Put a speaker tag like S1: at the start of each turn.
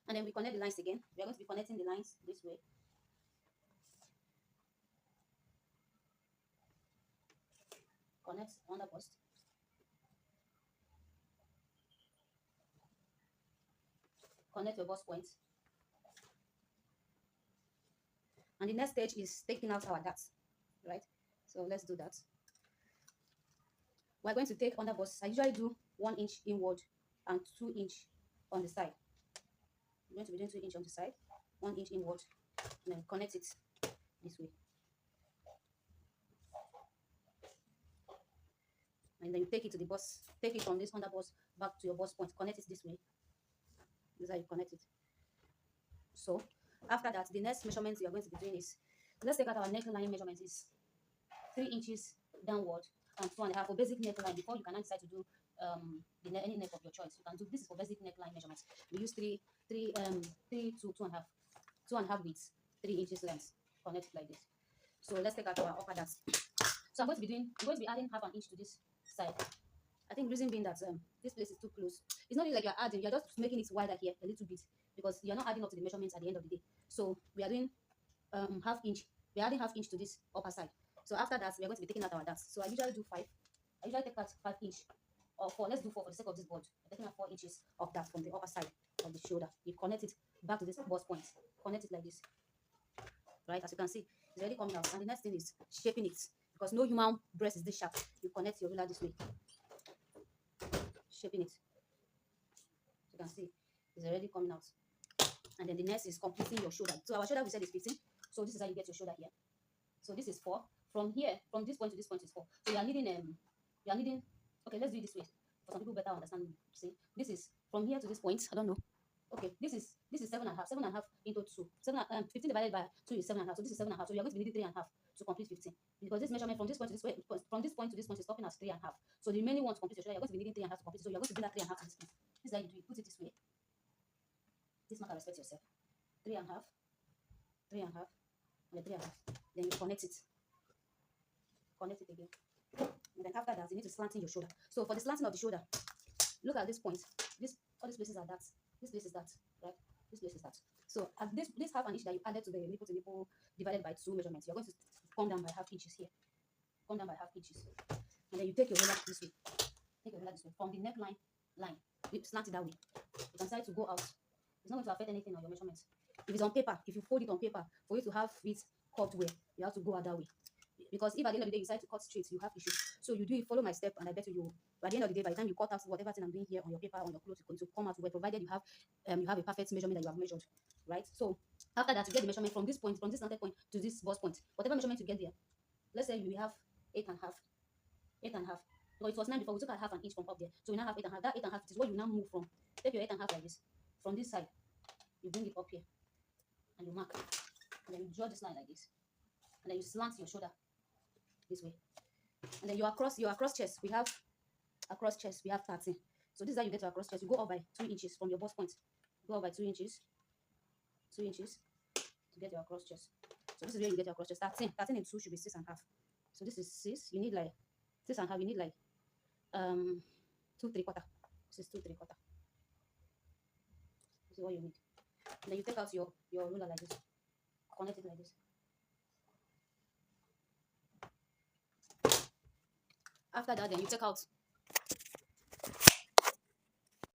S1: And then we connect the lines again. We are going to be connecting the lines this way. Connect under bust. Connect your bust point. And the next stage is taking out our darts, right? So let's do that. We're going to take under bust. I usually do 1 inch inward and 2 inch on the side. I'm going to be doing 2 inch on the side, 1 inch inward, and then connect it this way. And then you take it to the bust, take it from this under bust back to your bust point, connect it this way. This is how you connect it. So after that, the next measurement you are going to be doing is, let's take out our neckline measurement is 3 inches downward and 2.5 for basic neckline. Before you can decide to do any neck of your choice, you can do this is for basic neckline measurements. We use 3 to 2.5 width, 3 inches length, connect it like this. So let's take out our upper darts. So I'm going to be adding 1/2 inch to this side. I think reason being that this place is too close. It's not really like you're adding, you're just making it wider here a little bit, because you're not adding up to the measurements at the end of the day. So we are doing 1/2 inch. We're adding 1/2 inch to this upper side. So after that, we are going to be taking out our darts. So I usually do 5. I usually take out 5 inch or 4. Let's do 4 for the sake of this board. I'm taking out 4 inches of that from the upper side of the shoulder. You connect it back to this bust point. Connect it like this. Right, as you can see, it's already coming out. And the next thing is shaping it, because no human breast is this sharp. You connect your ruler this way, shaping it. As you can see, it's already coming out. And then the next is completing your shoulder. So our shoulder we said is 15. So this is how you get your shoulder here. So this is 4. From here, from this point to this point is 4. So you are needing okay, let's do it this way for some people better understand. See, this is from here to this point. I don't know. Okay, this is 7.5. 7.5 into 2. 15 divided by 2 is 7.5. So this is 7.5. So you are going to be needing 3.5 to complete 15. Because this measurement from this point to this point, is stopping at 3.5. So the remaining one to complete your shoulder, you're going to be needing 3.5 to complete. So you're going to do that 3.5 to this place. This is how you do it. Put it this way. This marker, respect yourself. 3.5, 3.5, and then 3.5. Then you connect it. Connect it again. And then after that, you need to slanting your shoulder. So for the slanting of the shoulder, look at this point. All these places are that. This place is that, right? This place is that. So at this 1/2 inch that you added to the nipple to nipple divided by 2 measurements, you're going to come down by 1/2 inches here. Come down by 1/2 inches. And then you take your ruler this way. Take your ruler this way. From the neckline line, you slant it that way. You can decide to go out. It's not going to affect anything on your measurements. If it's on paper, if you fold it on paper, for you to have it cut way, you have to go out that way. Because if at the end of the day you decide to cut straight, you have issues. So you do it, follow my step, and I bet you, by the end of the day, by the time you cut out whatever thing I'm doing here on your paper, on your clothes, it's going to come out well, provided you have a perfect measurement that you have measured, right? So after that, you get the measurement from this point, from this center point to this bust point. Whatever measurement you get there, let's say you have 8.5. 8.5. Because it was 9 before, we took out 1/2 inch from up there. So we now have 8.5. That 8.5 is what you now move from. Take your 8.5 like this. From this side, you bring it up here, and you mark. And then you draw this line like this. And then you slant your shoulder this way. And then your across chest, we have across chest, we have 13. So this is how you get to across chest. You go up by 2 inches from your bust point. Go up by 2 inches. 2 inches to get your across chest. So this is where you get your across chest. 13 and 2 should be 6.5. So this is 6. You need like 6.5. You need like 2 3/4. This is 2 3/4. This is what you need. And then you take out your ruler like this. Connect it like this. After that, then you take out